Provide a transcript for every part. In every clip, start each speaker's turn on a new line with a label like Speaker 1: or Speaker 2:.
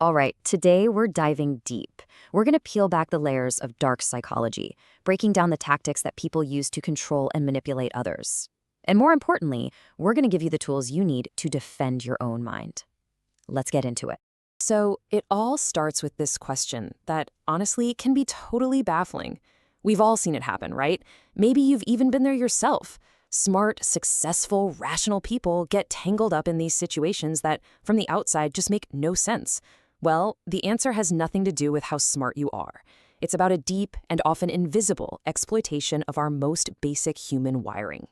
Speaker 1: All right, today we're diving deep. We're going to peel back the layers of dark psychology, breaking down the tactics that people use to control and manipulate others. And more importantly, we're going to give you the tools you need to defend your own mind. Let's get into it.
Speaker 2: So it all starts with this question that honestly can be totally baffling. We've all seen it happen, right? Maybe you've even been there yourself. Smart, successful, rational people get tangled up in these situations that, from the outside, just make no sense. Well, the answer has nothing to do with how smart you are. It's about a deep and often invisible exploitation of our most basic human wiring.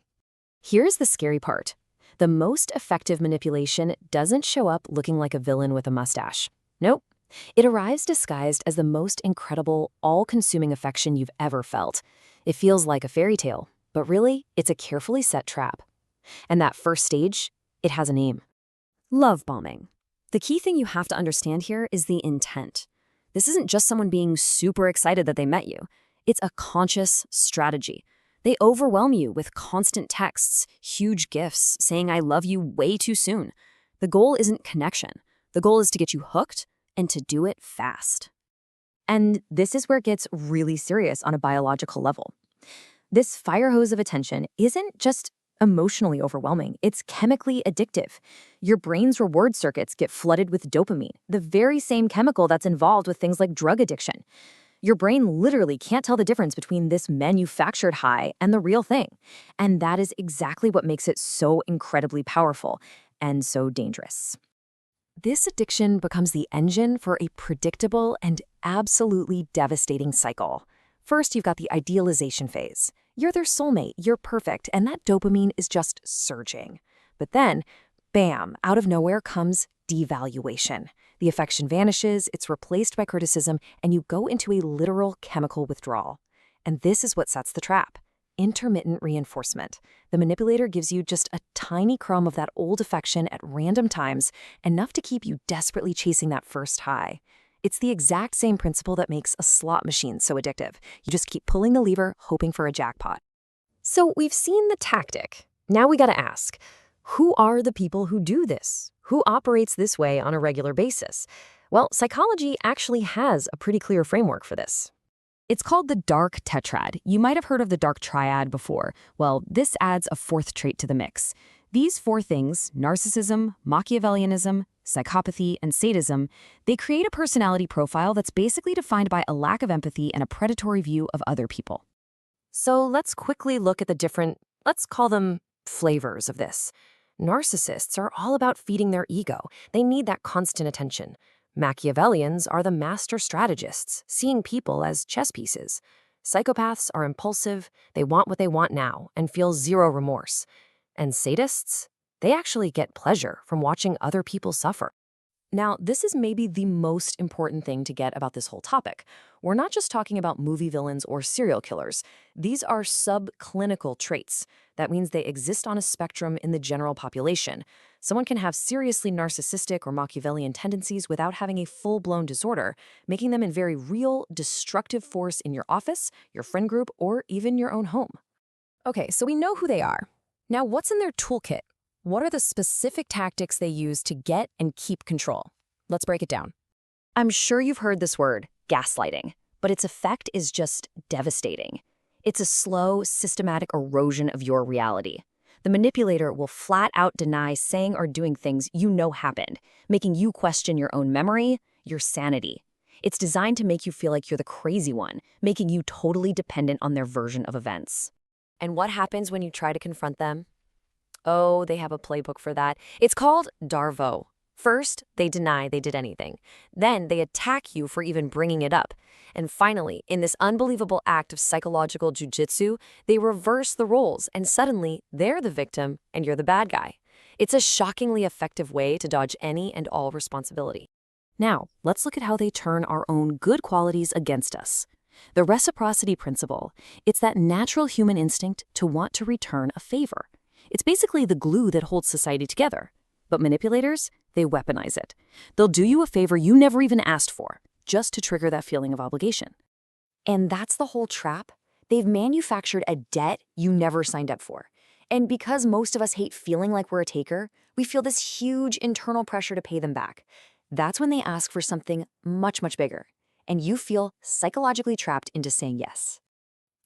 Speaker 1: Here's the scary part. The most effective manipulation doesn't show up looking like a villain with a mustache. Nope. It arrives disguised as the most incredible, all-consuming affection you've ever felt. It feels like a fairy tale, but really, it's a carefully set trap. And that first stage, it has a name. Love bombing. The key thing you have to understand here is the intent. This isn't just someone being super excited that they met you. It's a conscious strategy. They overwhelm you with constant texts, huge gifts, saying I love you way too soon. The goal isn't connection. The goal is to get you hooked and to do it fast. And this is where it gets really serious on a biological level. This fire hose of attention isn't just emotionally overwhelming, it's chemically addictive. Your brain's reward circuits get flooded with dopamine, the very same chemical that's involved with things like drug addiction. Your brain literally can't tell the difference between this manufactured high and the real thing. And that is exactly what makes it so incredibly powerful and so dangerous. This addiction becomes the engine for a predictable and absolutely devastating cycle. First, you've got the idealization phase. You're their soulmate, you're perfect, and that dopamine is just surging. But then, bam, out of nowhere comes devaluation. The affection vanishes, it's replaced by criticism, and you go into a literal chemical withdrawal. And this is what sets the trap. Intermittent reinforcement. The manipulator gives you just a tiny crumb of that old affection at random times, enough to keep you desperately chasing that first high. It's the exact same principle that makes a slot machine so addictive. You just keep pulling the lever, hoping for a jackpot. So we've seen the tactic. Now we gotta ask, who are the people who do this? Who operates this way on a regular basis? Well, psychology actually has a pretty clear framework for this. It's called the dark tetrad. You might have heard of the dark triad before. Well, this adds a fourth trait to the mix. These four things, narcissism, Machiavellianism, psychopathy, and sadism, they create a personality profile that's basically defined by a lack of empathy and a predatory view of other people. So let's quickly look at the different, let's call them flavors of this. Narcissists are all about feeding their ego. They need that constant attention. Machiavellians are the master strategists, seeing people as chess pieces. Psychopaths are impulsive, they want what they want now, and feel zero remorse. And sadists? They actually get pleasure from watching other people suffer. Now, this is maybe the most important thing to get about this whole topic. We're not just talking about movie villains or serial killers. These are subclinical traits. That means they exist on a spectrum in the general population. Someone can have seriously narcissistic or Machiavellian tendencies without having a full-blown disorder, making them a very real, destructive force in your office, your friend group, or even your own home. Okay, so we know who they are. Now, what's in their toolkit? What are the specific tactics they use to get and keep control? Let's break it down. I'm sure you've heard this word, gaslighting, but its effect is just devastating. It's a slow, systematic erosion of your reality. The manipulator will flat out deny saying or doing things you know happened, making you question your own memory, your sanity. It's designed to make you feel like you're the crazy one, making you totally dependent on their version of events. And what happens when you try to confront them? Oh, they have a playbook for that. It's called Darvo. First, they deny they did anything. Then they attack you for even bringing it up. And finally, in this unbelievable act of psychological jujitsu, they reverse the roles and suddenly they're the victim and you're the bad guy. It's a shockingly effective way to dodge any and all responsibility. Now, let's look at how they turn our own good qualities against us. The reciprocity principle, it's that natural human instinct to want to return a favor. It's basically the glue that holds society together. But manipulators, they weaponize it. They'll do you a favor you never even asked for, just to trigger that feeling of obligation. And that's the whole trap. They've manufactured a debt you never signed up for. And because most of us hate feeling like we're a taker, we feel this huge internal pressure to pay them back. That's when they ask for something much, much bigger, and you feel psychologically trapped into saying yes.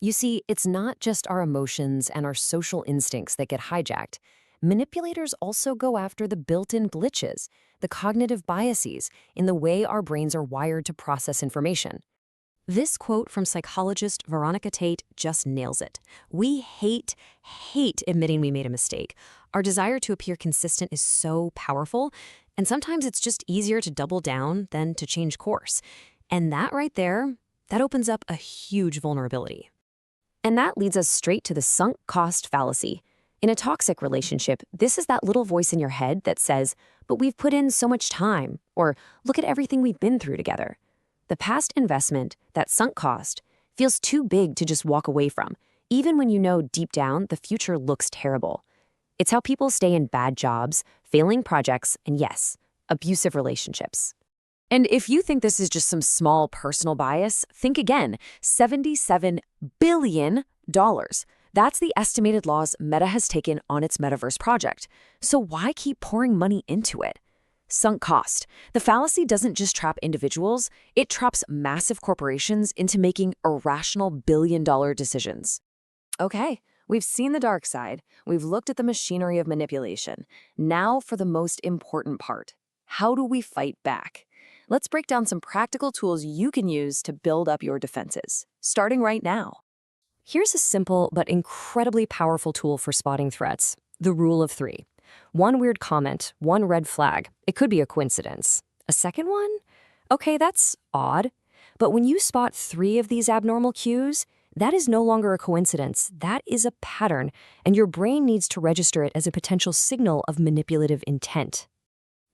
Speaker 1: You see, it's not just our emotions and our social instincts that get hijacked. Manipulators also go after the built-in glitches, the cognitive biases in the way our brains are wired to process information. This quote from psychologist Veronica Tate just nails it. We hate admitting we made a mistake. Our desire to appear consistent is so powerful, and sometimes it's just easier to double down than to change course. And that right there, that opens up a huge vulnerability. And that leads us straight to the sunk cost fallacy. In a toxic relationship, this is that little voice in your head that says, "But we've put in so much time," or "Look at everything we've been through together." The past investment, that sunk cost, feels too big to just walk away from, even when you know deep down the future looks terrible. It's how people stay in bad jobs, failing projects, and yes, abusive relationships.
Speaker 2: And if you think this is just some small personal bias, think again. $77 billion. That's the estimated loss Meta has taken on its metaverse project. So why keep pouring money into it? Sunk cost. The fallacy doesn't just trap individuals, it traps massive corporations into making irrational billion-dollar decisions.
Speaker 1: Okay, we've seen the dark side. We've looked at the machinery of manipulation. Now for the most important part. How do we fight back? Let's break down some practical tools you can use to build up your defenses, starting right now. Here's a simple but incredibly powerful tool for spotting threats: the rule of 3. One weird comment, one red flag. It could be a coincidence. A second one? Okay, that's odd. But when you spot 3 of these abnormal cues, that is no longer a coincidence. That is a pattern, and your brain needs to register it as a potential signal of manipulative intent.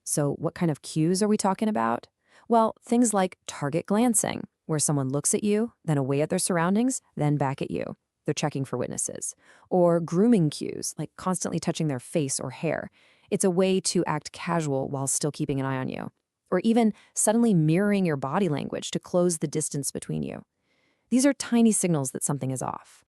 Speaker 1: So what kind of cues are we talking about? Well, things like target glancing, where someone looks at you, then away at their surroundings, then back at you. They're checking for witnesses. Or grooming cues, like constantly touching their face or hair. It's a way to act casual while still keeping an eye on you. Or even suddenly mirroring your body language to close the distance between you. These are tiny signals that something is off.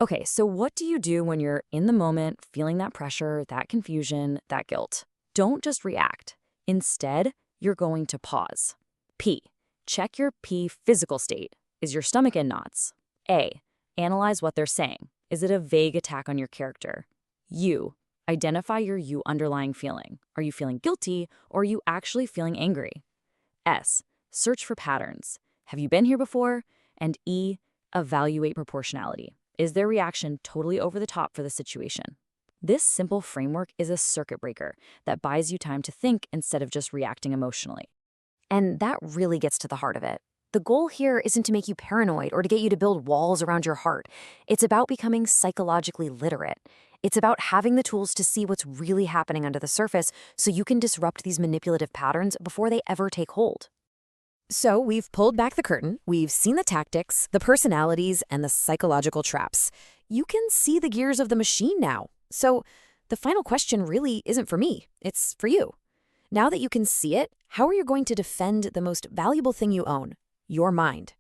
Speaker 1: Okay, so what do you do when you're in the moment, feeling that pressure, that confusion, that guilt? Don't just react. Instead, you're going to pause. P. Check your P physical state. Is your stomach in knots? A. Analyze what they're saying. Is it a vague attack on your character? U. Identify your U underlying feeling. Are you feeling guilty, or are you actually feeling angry? S. Search for patterns. Have you been here before? And E. Evaluate proportionality. Is their reaction totally over the top for the situation? This simple framework is a circuit breaker that buys you time to think instead of just reacting emotionally. And that really gets to the heart of it. The goal here isn't to make you paranoid or to get you to build walls around your heart. It's about becoming psychologically literate. It's about having the tools to see what's really happening under the surface so you can disrupt these manipulative patterns before they ever take hold. So we've pulled back the curtain, we've seen the tactics, the personalities, and the psychological traps. You can see the gears of the machine now. So the final question really isn't for me, it's for you. Now that you can see it, how are you going to defend the most valuable thing you own, your mind?